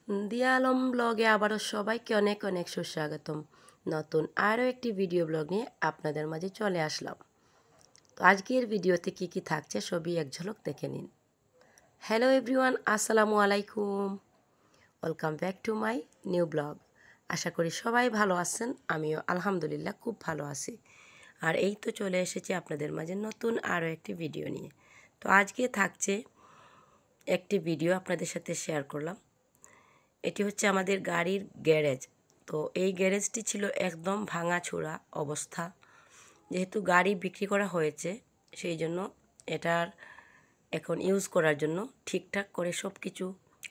দিয়া আলম ব্লগে আবারও সবাইকে অনেক অনেক সুস্বাগতম। নতুন আরও একটি ভিডিও ব্লগ নিয়ে আপনাদের মাঝে চলে আসলাম। তো আজকের ভিডিওতে কি কি থাকছে সবই এক ঝলক দেখে নিন। হ্যালো এভরিওয়ান, আসসালামু আলাইকুম। Welcome back to my new blog. আশা করি সবাই ভালো আছেন, আমিও আলহামদুলিল্লাহ খুব ভালো আছি। আর এই তো চলে এসেছি আপনাদের মাঝে নতুন আরও একটি ভিডিও নিয়ে। তো আজকে থাকছে একটি ভিডিও আপনাদের সাথে শেয়ার করলাম। এটি হচ্ছে আমাদের গাড়ির গ্যারেজ। তো এই গ্যারেজটি ছিল একদম ভাঙাচোরা অবস্থা। যেহেতু গাড়ি বিক্রি করা হয়েছে, সেই জন্য এটার এখন ইউজ করার জন্য ঠিকঠাক করে সব কিছু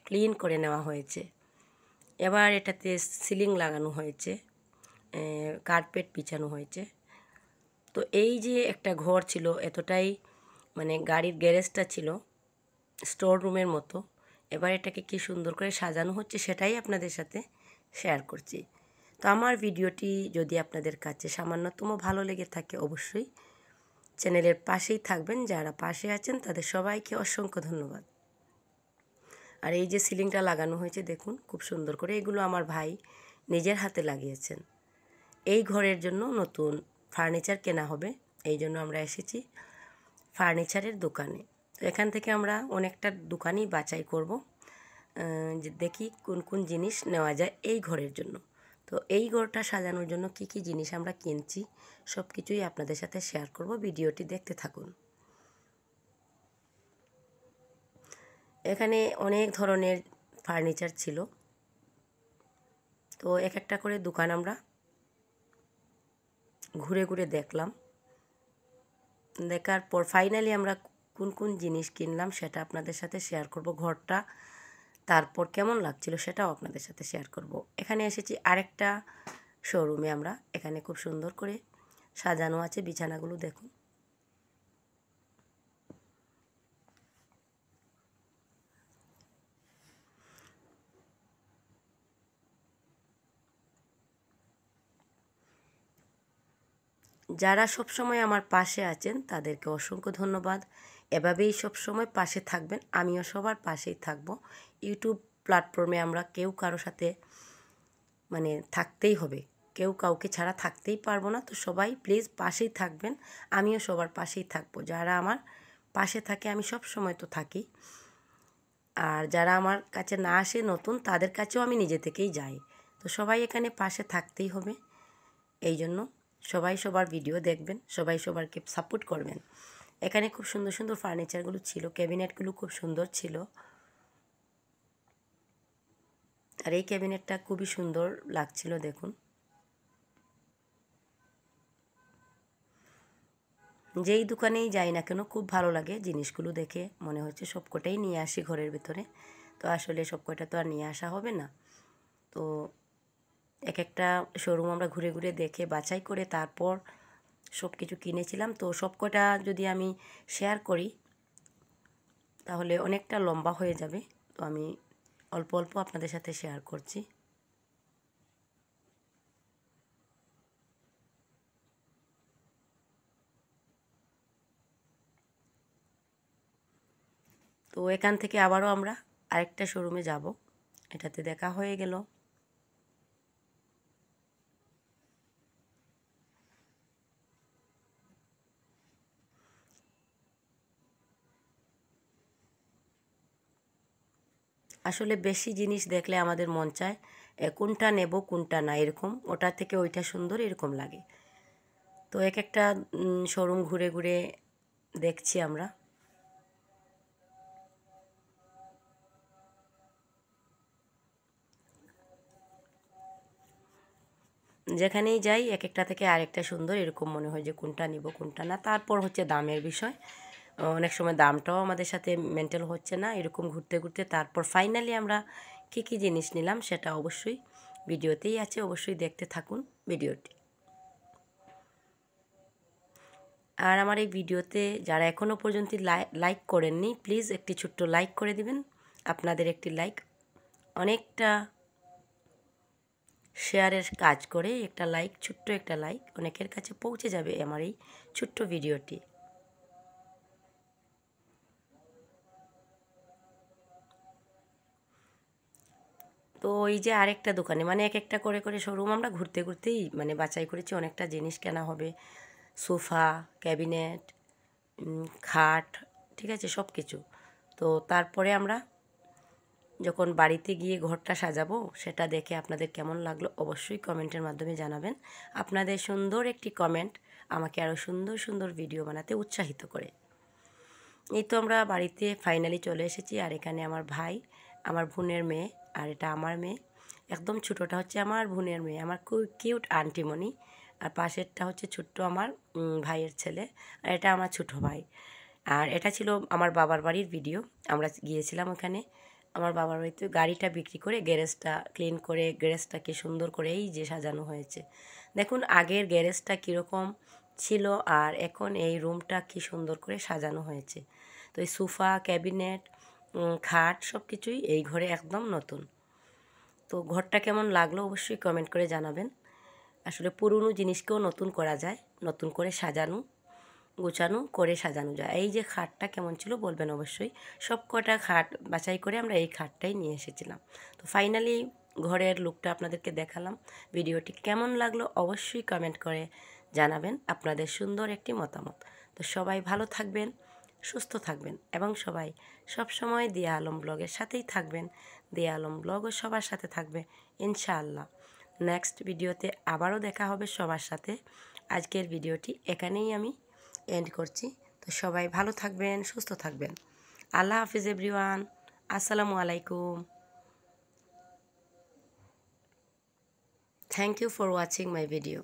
ক্লিন করে নেওয়া হয়েছে। এবার এটাতে সিলিং লাগানো হয়েছে, কার্পেট বিছানো হয়েছে। তো এই যে একটা ঘর ছিল, এতটাই মানে গাড়ির গ্যারেজটা ছিল স্টোর রুমের মতো। এবার এটাকে কি সুন্দর করে সাজানো হচ্ছে সেটাই আপনাদের সাথে শেয়ার করছি। তো আমার ভিডিওটি যদি আপনাদের কাছে সামান্যতম ভালো লেগে থাকে, অবশ্যই চ্যানেলের পাশেই থাকবেন। যারা পাশে আছেন তাদের সবাইকে অসংখ্য ধন্যবাদ। আর এই যে সিলিংটা লাগানো হয়েছে দেখুন খুব সুন্দর করে, এগুলো আমার ভাই নিজের হাতে লাগিয়েছেন। এই ঘরের জন্য নতুন ফার্নিচার কেনা হবে, এই জন্য আমরা এসেছি ফার্নিচারের দোকানে। তো এখান থেকে আমরা অনেকটা দোকানই বাছাই করব, যে দেখি কোন কোন জিনিস নেওয়া যায় এই ঘরের জন্য। তো এই ঘরটা সাজানোর জন্য কি কি জিনিস আমরা কিনছি সব কিছুই আপনাদের সাথে শেয়ার করব, ভিডিওটি দেখতে থাকুন। এখানে অনেক ধরনের ফার্নিচার ছিল। তো এক একটা করে দোকান আমরা ঘুরে ঘুরে দেখলাম। দেখার পর ফাইনালি আমরা কোন কোন জিনিস কিনলাম সেটা আপনাদের সাথে শেয়ার করব। ঘরটা তারপর কেমন লাগছিল সেটাও আপনাদের সাথে শেয়ার করব। এখানে এসেছি আরেকটা শোরুমে আমরা। এখানে খুব সুন্দর করে সাজানো আছে বিছানাগুলো দেখুন। যারা সবসময় আমার পাশে আছেন তাদেরকে অসংখ্য ধন্যবাদ। এভাবেই সবসময় পাশে থাকবেন, আমিও সবার পাশেই থাকব। ইউটিউব প্ল্যাটফর্মে আমরা কেউ কারো সাথে মানে থাকতেই হবে, কেউ কাউকে ছাড়া থাকতেই পারবো না। তো সবাই প্লিজ পাশেই থাকবেন, আমিও সবার পাশেই থাকবো। যারা আমার পাশে থাকে আমি সব সময় তো থাকি, আর যারা আমার কাছে না আসে নতুন, তাদের কাছেও আমি নিজে থেকেই যাই। তো সবাই এখানে পাশে থাকতেই হবে, এই জন্য সবাই সবার ভিডিও দেখবেন, সবাই সবারকে সাপোর্ট করবেন। এখানে খুব সুন্দর সুন্দর ফার্নিচারগুলো ছিল, ক্যাবিনেটগুলো খুব সুন্দর ছিল। আর এই ক্যাবিনেটটা খুবই সুন্দর লাগছিল দেখুন। যেই দোকানেই যাই না কেন খুব ভালো লাগে জিনিসগুলো দেখে, মনে হচ্ছে সবকটাই নিয়ে আসি ঘরের ভিতরে। তো আসলে সবকটা তো আর নিয়ে আসা হবে না। তো এক একটা শোরুম আমরা ঘুরে ঘুরে দেখে বাছাই করে তারপর সব কিছু কিনেছিলাম। তো সবকটা যদি আমি শেয়ার করি তাহলে অনেকটা লম্বা হয়ে যাবে। তো আমি অল্প অল্প আপনাদের সাথে শেয়ার করছি। তো এখান থেকে আবারও আমরা আরেকটা শোরুমে যাব, এটাতে দেখা হয়ে গেল। আসলে বেশি জিনিস দেখলে আমাদের মন চায় কোনটা নেব কোনটা না, এরকম ওটা থেকে ওইটা সুন্দর এরকম লাগে। তো এক একটা শোরুম ঘুরে ঘুরে দেখছি আমরা। যেখানেই যাই এক একটা থেকে আরেকটা সুন্দর এরকম মনে হয় যে কোনটা নিব কোনটা না। তারপর হচ্ছে দামের বিষয়, অনেক সময় দামটাও আমাদের সাথে মেন্টেল হচ্ছে না, এরকম ঘুরতে ঘুরতে তারপর ফাইনালি আমরা কী কী জিনিস নিলাম সেটা অবশ্যই ভিডিওতেই আছে, অবশ্যই দেখতে থাকুন ভিডিওটি। আর আমার এই ভিডিওতে যারা এখনও পর্যন্ত লাইক করেননি, প্লিজ একটি ছোট্ট লাইক করে দিবেন। আপনাদের একটি লাইক অনেকটা শেয়ারের কাজ করে। একটা লাইক, ছোট্ট একটা লাইক অনেকের কাছে পৌঁছে যাবে আমার এই ছোট্ট ভিডিওটি। তো ওই যে আরেকটা দোকানে মানে এক একটা করে করে শোরুম আমরা ঘুরতে ঘুরতেই মানে বাছাই করেছি, অনেকটা জিনিস কেনা হবে, সোফা, ক্যাবিনেট, খাট, ঠিক আছে, সব কিছু। তো তারপরে আমরা যখন বাড়িতে গিয়ে ঘরটা সাজাবো সেটা দেখে আপনাদের কেমন লাগলো অবশ্যই কমেন্টের মাধ্যমে জানাবেন। আপনাদের সুন্দর একটি কমেন্ট আমাকে আরও সুন্দর সুন্দর ভিডিও বানাতে উৎসাহিত করে। এই তো আমরা বাড়িতে ফাইনালি চলে এসেছি। আর এখানে আমার ভাই, আমার বোনের মেয়ে, আর এটা আমার মেয়ে। একদম ছোটোটা হচ্ছে আমার বোনের মেয়ে, আমার খুব কিউট আন্টিমণি। আর পাশেরটা হচ্ছে ছোট্ট আমার ভাইয়ের ছেলে, আর এটা আমার ছোটো ভাই। আর এটা ছিল আমার বাবার বাড়ির ভিডিও। আমরা গিয়েছিলাম ওখানে আমার বাবার বাড়িতে, গাড়িটা বিক্রি করে গ্যারেজটা ক্লিন করে গ্যারেজটাকে সুন্দর করে এই যে সাজানো হয়েছে। দেখুন আগের গ্যারেজটা কীরকম ছিল আর এখন এই রুমটা কি সুন্দর করে সাজানো হয়েছে। তো এই সোফা, ক্যাবিনেট, খাট সব কিছুই এই ঘরে একদম নতুন। তো ঘরটা কেমন লাগলো অবশ্যই কমেন্ট করে জানাবেন। আসলে পুরনো জিনিসকেও নতুন করা যায়, নতুন করে সাজানো গোছানো করে সাজানো যায়। এই যে খাটটা কেমন ছিল বলবেন অবশ্যই। সব কটা খাট বাছাই করে আমরা এই খাটটাই নিয়ে এসেছিলাম। তো ফাইনালি ঘরের লুকটা আপনাদেরকে দেখালাম। ভিডিওটি কেমন লাগলো অবশ্যই কমেন্ট করে জানাবেন আপনাদের সুন্দর একটি মতামত। তো সবাই ভালো থাকবেন, সুস্থ থাকবেন এবং সবাই সবসময় দিয়া আলম ব্লগের সাথেই থাকবেন। দিয়া আলম ব্লগও সবার সাথে থাকবে ইনশাআল্লাহ। নেক্সট ভিডিওতে আবারও দেখা হবে সবার সাথে। আজকের ভিডিওটি এখানেই আমি এন্ড করছি। তো সবাই ভালো থাকবেন, সুস্থ থাকবেন। আল্লাহ হাফিজ এভরিওয়ান। আসসালামু আলাইকুম। Thank you for watching my video.